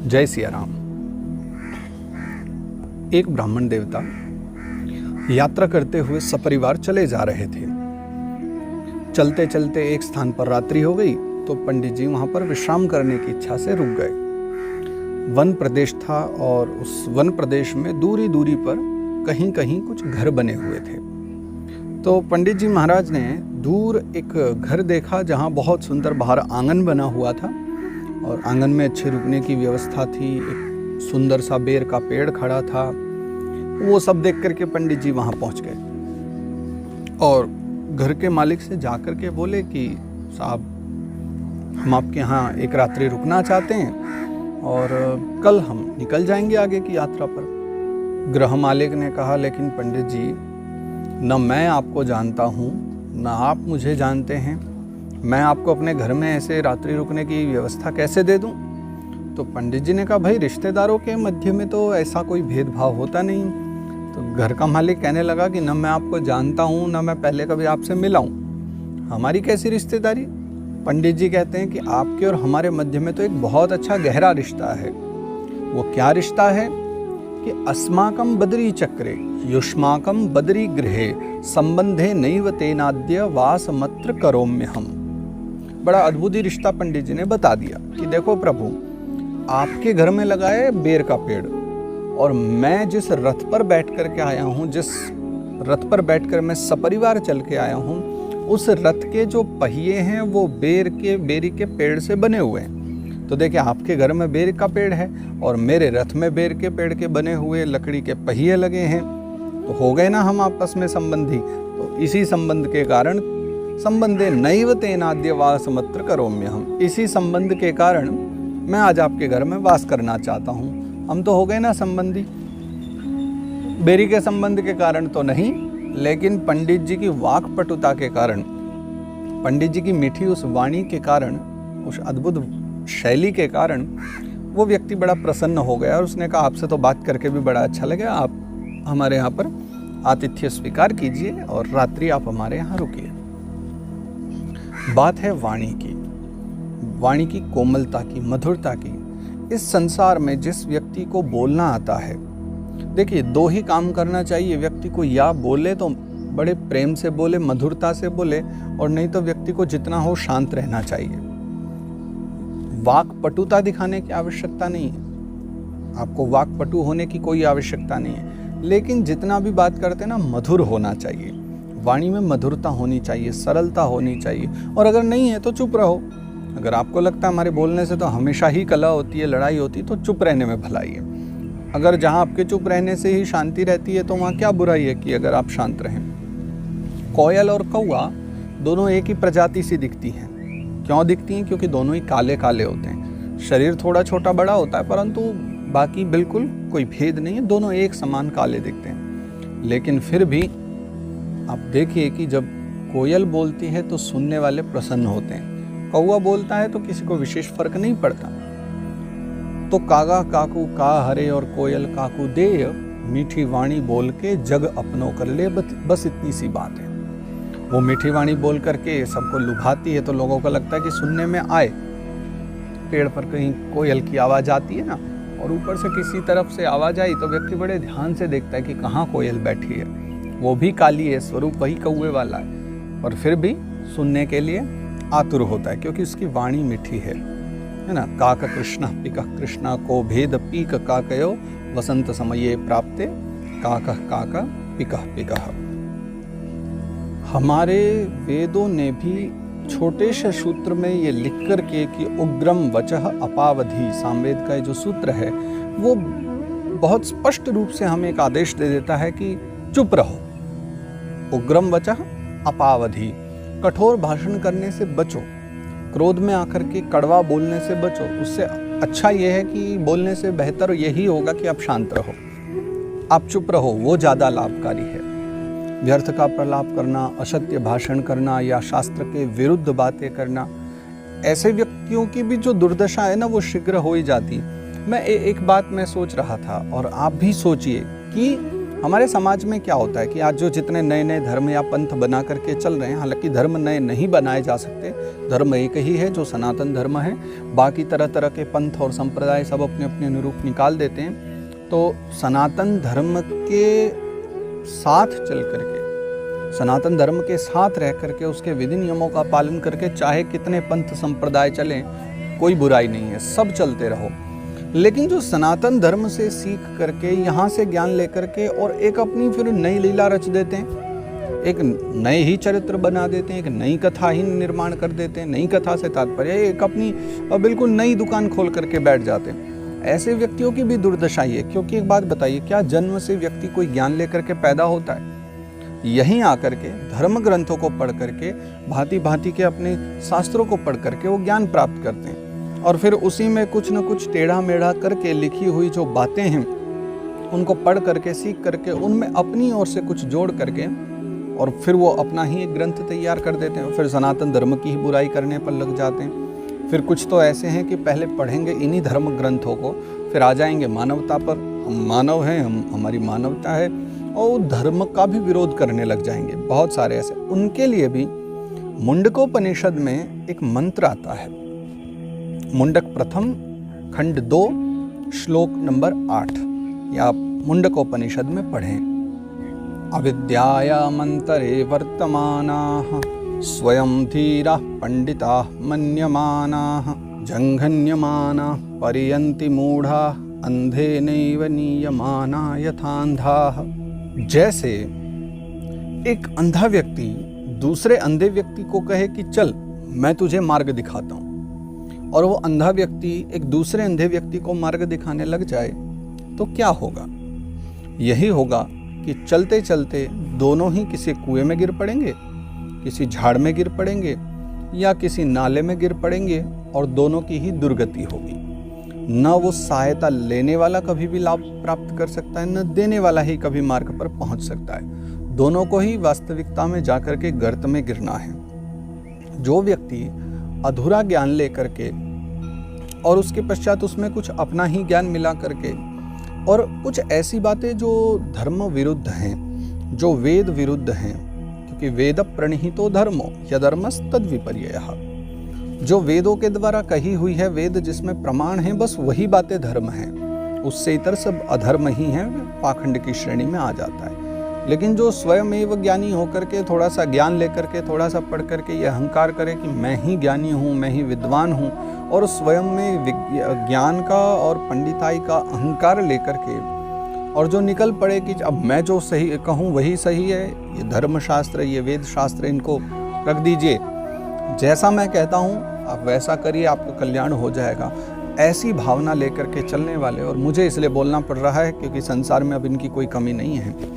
जय सिया राम। एक ब्राह्मण देवता यात्रा करते हुए सपरिवार चले जा रहे थे। चलते चलते एक स्थान पर रात्रि हो गई तो पंडित जी वहां पर विश्राम करने की इच्छा से रुक गए। वन प्रदेश था और उस वन प्रदेश में दूरी दूरी पर कहीं कहीं कुछ घर बने हुए थे। तो पंडित जी महाराज ने दूर एक घर देखा जहां बहुत सुंदर बाहर आंगन बना हुआ था और आंगन में अच्छे रुकने की व्यवस्था थी। एक सुंदर सा बेर का पेड़ खड़ा था। वो सब देख करके पंडित जी वहां पहुंच गए और घर के मालिक से जाकर के बोले कि साहब, हम आपके यहाँ एक रात्रि रुकना चाहते हैं और कल हम निकल जाएंगे आगे की यात्रा पर। गृह मालिक ने कहा, लेकिन पंडित जी, न मैं आपको जानता हूँ न आप मुझे जानते हैं, मैं आपको अपने घर में ऐसे रात्रि रुकने की व्यवस्था कैसे दे दूं? तो पंडित जी ने कहा, भाई रिश्तेदारों के मध्य में तो ऐसा कोई भेदभाव होता नहीं। तो घर का मालिक कहने लगा कि न मैं आपको जानता हूं न मैं पहले कभी आपसे मिला हूं, हमारी कैसी रिश्तेदारी? पंडित जी कहते हैं कि आपके और हमारे मध्य में तो एक बहुत अच्छा गहरा रिश्ता है। वो क्या रिश्ता है कि अस्माकं बदरी चक्रे युष्माकं बदरी गृहे संबंधे नैव तेनाद्य वासमत्र करोम्य हम। बड़ा अद्भुत ही रिश्ता पंडित जी ने बता दिया कि देखो प्रभु, आपके घर में लगा है बेर का पेड़ और मैं जिस रथ पर बैठ कर के आया हूँ, जिस रथ पर बैठकर मैं सपरिवार चल के आया हूँ, उस रथ के जो पहिए हैं वो बेरी के पेड़ से बने हुए हैं। तो देखिए, आपके घर में बेर का पेड़ है और मेरे रथ में बेर के पेड़ के बने हुए लकड़ी के पहिए लगे हैं, तो हो गए ना हम आपस में संबंधी। तो इसी संबंध के कारण संबंधे नैव तेनाद्य वासमत्र करोम्य हम, इसी संबंध के कारण मैं आज आपके घर में वास करना चाहता हूँ। हम तो हो गए ना संबंधी। बेरी के संबंध के कारण तो नहीं, लेकिन पंडित जी की वाक्पटुता के कारण, पंडित जी की मीठी उस वाणी के कारण, उस अद्भुत शैली के कारण वो व्यक्ति बड़ा प्रसन्न हो गया और उसने कहा, आपसे तो बात करके भी बड़ा अच्छा लगा, आप हमारे यहाँ पर आतिथ्य स्वीकार कीजिए और रात्रि आप हमारे यहाँ रुकिए। बात है वाणी की, वाणी की कोमलता की, मधुरता की। इस संसार में जिस व्यक्ति को बोलना आता है, देखिए दो ही काम करना चाहिए व्यक्ति को, या बोले तो बड़े प्रेम से बोले, मधुरता से बोले, और नहीं तो व्यक्ति को जितना हो शांत रहना चाहिए। वाक्पटुता दिखाने की आवश्यकता नहीं है, आपको वाक्पटु होने की कोई आवश्यकता नहीं है, लेकिन जितना भी बात करते हैं ना, मधुर होना चाहिए। वाणी में मधुरता होनी चाहिए, सरलता होनी चाहिए। और अगर नहीं है तो चुप रहो। अगर आपको लगता है हमारे बोलने से तो हमेशा ही कलह होती है, लड़ाई होती है, तो चुप रहने में भलाई है। अगर जहाँ आपके चुप रहने से ही शांति रहती है तो वहाँ क्या बुराई है कि अगर आप शांत रहें। कोयल और कौआ दोनों एक ही प्रजाति सी दिखती हैं। क्यों दिखती हैं? क्योंकि दोनों ही काले काले होते हैं। शरीर थोड़ा छोटा बड़ा होता है, परंतु बाकी बिल्कुल कोई भेद नहीं है, दोनों एक समान काले दिखते हैं। लेकिन फिर भी आप देखिए कि जब कोयल बोलती है तो सुनने वाले प्रसन्न होते हैं, कौवा बोलता है तो किसी को विशेष फर्क नहीं पड़ता। तो कागा काकू का हरे और कोयल काकू दे, मीठी वाणी बोल के जग अपनों कर ले, बस इतनी सी बात है। वो मीठी वाणी बोल करके सबको लुभाती है तो लोगों को लगता है कि सुनने में आए। पेड़ पर कहीं कोयल की आवाज़ आती है ना, और ऊपर से किसी तरफ से आवाज़ आई तो व्यक्ति बड़े ध्यान से देखता है कि कहाँ कोयल बैठी है। वो भी काली है, स्वरूप वही कौवे वाला है, और फिर भी सुनने के लिए आतुर होता है क्योंकि उसकी वाणी मीठी है ना। काक कृष्ण पिक कृष्ण को भेद पीक काकयो वसंत समये प्राप्ते काक काक पिक पिक। हमारे वेदों ने भी छोटे से सूत्र में ये लिख कर के कि उग्रम वचः अपावधि, सामवेद का जो सूत्र है वो बहुत स्पष्ट रूप से हमें एक आदेश दे देता है कि चुप रहो। उग्रम वचः अपावधि, कठोर भाषण करने से बचो, क्रोध में आकर के कड़वा बोलने से बचो। उससे अच्छा यह है कि बोलने से बेहतर यही होगा कि आप शांत रहो, आप चुप रहो, वो ज़्यादा लाभकारी है। व्यर्थ का प्रलाप करना, असत्य भाषण करना या शास्त्र के विरुद्ध बातें करना, ऐसे व्यक्तियों की भी जो दुर्दशा है ना वो शीघ्र हो ही जाती। मैं एक बात मैं सोच रहा था और आप भी सोचिए कि हमारे समाज में क्या होता है कि आज जो जितने नए नए धर्म या पंथ बना करके चल रहे हैं, हालांकि धर्म नए नहीं बनाए जा सकते, धर्म एक ही है जो सनातन धर्म है। बाकी तरह तरह के पंथ और संप्रदाय सब अपने अपने अनुरूप निकाल देते हैं। तो सनातन धर्म के साथ चल करके, सनातन धर्म के साथ रह करके, उसके विधि नियमों का पालन करके चाहे कितने पंथ संप्रदाय चलें, कोई बुराई नहीं है, सब चलते रहो। लेकिन जो सनातन धर्म से सीख करके, यहाँ से ज्ञान लेकर के और एक अपनी फिर नई लीला रच देते हैं, एक नए ही चरित्र बना देते हैं, एक नई कथा ही निर्माण कर देते हैं। नई कथा से तात्पर्य एक अपनी बिल्कुल नई दुकान खोल करके बैठ जाते हैं। ऐसे व्यक्तियों की भी दुर्दशा है, क्योंकि एक बात बताइए, क्या जन्म से व्यक्ति कोई ज्ञान लेकर के पैदा होता है? यहीं आकर के धर्म ग्रंथों को पढ़ करके, भांति भांति के अपने शास्त्रों को पढ़ करके वो ज्ञान प्राप्त करते हैं, और फिर उसी में कुछ न कुछ टेढ़ा मेढ़ा करके लिखी हुई जो बातें हैं उनको पढ़ करके, सीख करके, उनमें अपनी ओर से कुछ जोड़ करके और फिर वो अपना ही एक ग्रंथ तैयार कर देते हैं। फिर सनातन धर्म की ही बुराई करने पर लग जाते हैं। फिर कुछ तो ऐसे हैं कि पहले पढ़ेंगे इन्हीं धर्म ग्रंथों को, फिर आ जाएंगे मानवता पर, हम मानव हैं, हमारी मानवता है, और धर्म का भी विरोध करने लग जाएंगे। बहुत सारे ऐसे। उनके लिए भी मुंडकोपनिषद में एक मंत्र आता है, मुंडक प्रथम खंड 2 श्लोक नंबर 8, या मुंडकोपनिषद में पढ़ें। अविद्यायामन्तरे वर्तमानाः स्वयं धीराः पंडिताः मन्यमानाः जंघन्यमानाः परियन्ति मूढ़ाः अंधेनैव नीयमाना यथान्धाः। जैसे एक अंधा व्यक्ति दूसरे अंधे व्यक्ति को कहे कि चल मैं तुझे मार्ग दिखाता हूँ, और वो अंधा व्यक्ति एक दूसरे अंधे व्यक्ति को मार्ग दिखाने लग जाए, तो क्या होगा? यही होगा कि चलते चलते दोनों ही किसी कुएं में गिर पड़ेंगे, किसी झाड़ में गिर पड़ेंगे, या किसी नाले में गिर पड़ेंगे, और दोनों की ही दुर्गति होगी। न वो सहायता लेने वाला कभी भी लाभ प्राप्त कर सकता है, न देने वाला ही कभी मार्ग पर पहुंच सकता है। दोनों को ही वास्तविकता में जाकर के गर्त में गिरना है। जो व्यक्ति अधूरा ज्ञान लेकर के और उसके पश्चात उसमें कुछ अपना ही ज्ञान मिला करके, और कुछ ऐसी बातें जो धर्म विरुद्ध हैं, जो वेद विरुद्ध हैं, क्योंकि वेद प्रणीहितो धर्मो यधर्मस् तद्विपर्ययः, जो वेदों के द्वारा कही हुई है, वेद जिसमें प्रमाण है, बस वही बातें धर्म हैं, उससे इतर सब अधर्म ही हैं, पाखंड की श्रेणी में आ जाता है। लेकिन जो स्वयं एवं ज्ञानी होकर के, थोड़ा सा ज्ञान लेकर के, थोड़ा सा पढ़ करके ये अहंकार करे कि मैं ही ज्ञानी हूँ, मैं ही विद्वान हूँ, और स्वयं में ज्ञान का और पंडिताई का अहंकार लेकर के, और जो निकल पड़े कि अब मैं जो सही कहूँ वही सही है, ये धर्मशास्त्र, ये वेद शास्त्र, इनको रख दीजिए, जैसा मैं कहता हूँ आप वैसा करिए, आपका कल्याण हो जाएगा, ऐसी भावना लेकर के चलने वाले, और मुझे इसलिए बोलना पड़ रहा है क्योंकि संसार में अब इनकी कोई कमी नहीं है।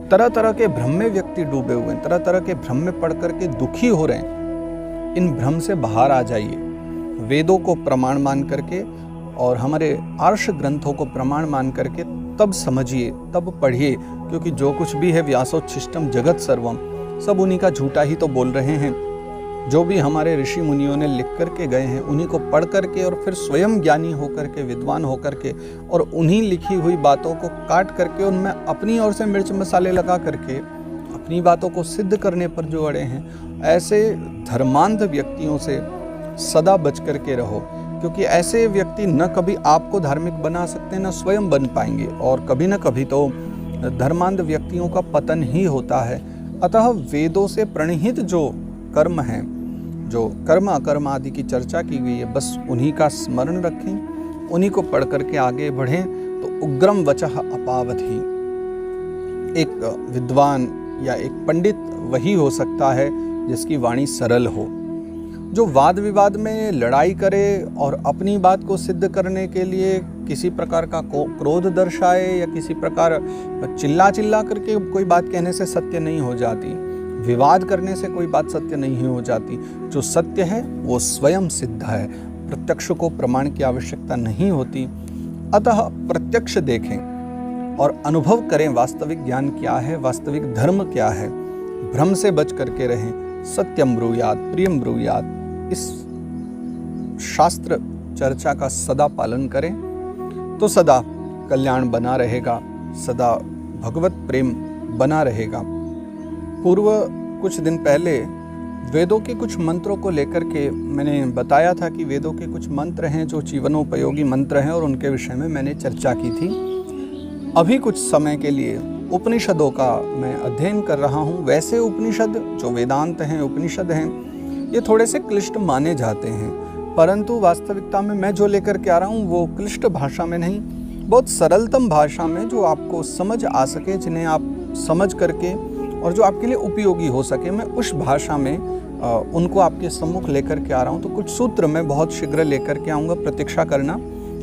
तरह तरह के भ्रम में व्यक्ति डूबे हुए हैं, तरह तरह के भ्रम में पढ़ करके दुखी हो रहे हैं। इन भ्रम से बाहर आ जाइए, वेदों को प्रमाण मान करके और हमारे आर्ष ग्रंथों को प्रमाण मान करके तब समझिए, तब पढ़िए, क्योंकि जो कुछ भी है व्यासोच्छिष्टम जगत सर्वम, सब उन्हीं का झूठा ही तो बोल रहे हैं। जो भी हमारे ऋषि मुनियों ने लिख करके गए हैं, उन्हीं को पढ़ करके और फिर स्वयं ज्ञानी होकर के, विद्वान होकर के, और उन्हीं लिखी हुई बातों को काट करके उनमें अपनी ओर से मिर्च मसाले लगा करके अपनी बातों को सिद्ध करने पर जो अड़े हैं, ऐसे धर्मांध व्यक्तियों से सदा बच करके रहो, क्योंकि ऐसे व्यक्ति न कभी आपको धार्मिक बना सकते, न स्वयं बन पाएंगे, और कभी न कभी तो धर्मांध व्यक्तियों का पतन ही होता है। अतः वेदों से प्रणीहित जो कर्म हैं, जो कर्म अकर्म आदि की चर्चा की गई है, बस उन्हीं का स्मरण रखें, उन्हीं को पढ़ करके आगे बढ़ें, तो उग्रम वचः अपावधि। एक विद्वान या एक पंडित वही हो सकता है जिसकी वाणी सरल हो, जो वाद विवाद में लड़ाई करे और अपनी बात को सिद्ध करने के लिए किसी प्रकार का क्रोध दर्शाए, या किसी प्रकार चिल्ला चिल्ला करके कोई बात कहने से सत्य नहीं हो जाती, विवाद करने से कोई बात सत्य नहीं हो जाती। जो सत्य है वो स्वयं सिद्ध है, प्रत्यक्ष को प्रमाण की आवश्यकता नहीं होती। अतः प्रत्यक्ष देखें और अनुभव करें वास्तविक ज्ञान क्या है, वास्तविक धर्म क्या है, भ्रम से बच करके रहें। सत्यम ब्रूयात प्रियम ब्रूयात, इस शास्त्र चर्चा का सदा पालन करें तो सदा कल्याण बना रहेगा, सदा भगवत प्रेम बना रहेगा। पूर्व कुछ दिन पहले वेदों के कुछ मंत्रों को लेकर के मैंने बताया था कि वेदों के कुछ मंत्र हैं जो जीवनोपयोगी मंत्र हैं, और उनके विषय में मैंने चर्चा की थी। अभी कुछ समय के लिए उपनिषदों का मैं अध्ययन कर रहा हूँ। वैसे उपनिषद जो वेदांत हैं, उपनिषद हैं, ये थोड़े से क्लिष्ट माने जाते हैं, परंतु वास्तविकता में मैं जो लेकर के आ रहा हूँ वो क्लिष्ट भाषा में नहीं, बहुत सरलतम भाषा में, जो आपको समझ आ सके, जिन्हें आप समझ करके और जो आपके लिए उपयोगी हो सके, मैं उस भाषा में उनको आपके सम्मुख लेकर के आ रहा हूँ। तो कुछ सूत्र मैं बहुत शीघ्र लेकर के आऊँगा, प्रतीक्षा करना,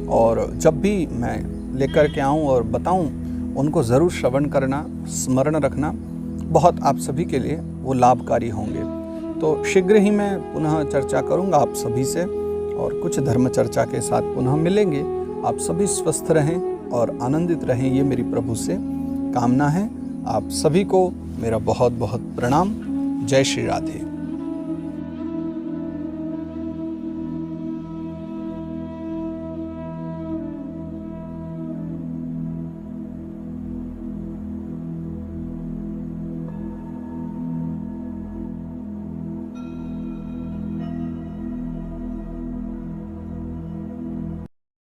और जब भी मैं लेकर के आऊँ और बताऊँ उनको ज़रूर श्रवण करना, स्मरण रखना, बहुत आप सभी के लिए वो लाभकारी होंगे। तो शीघ्र ही मैं पुनः चर्चा करूँगा आप सभी से, और कुछ धर्म चर्चा के साथ पुनः मिलेंगे। आप सभी स्वस्थ रहें और आनंदित रहें, ये मेरी प्रभु से कामना है। आप सभी को मेरा बहुत बहुत प्रणाम। जय श्री राधे।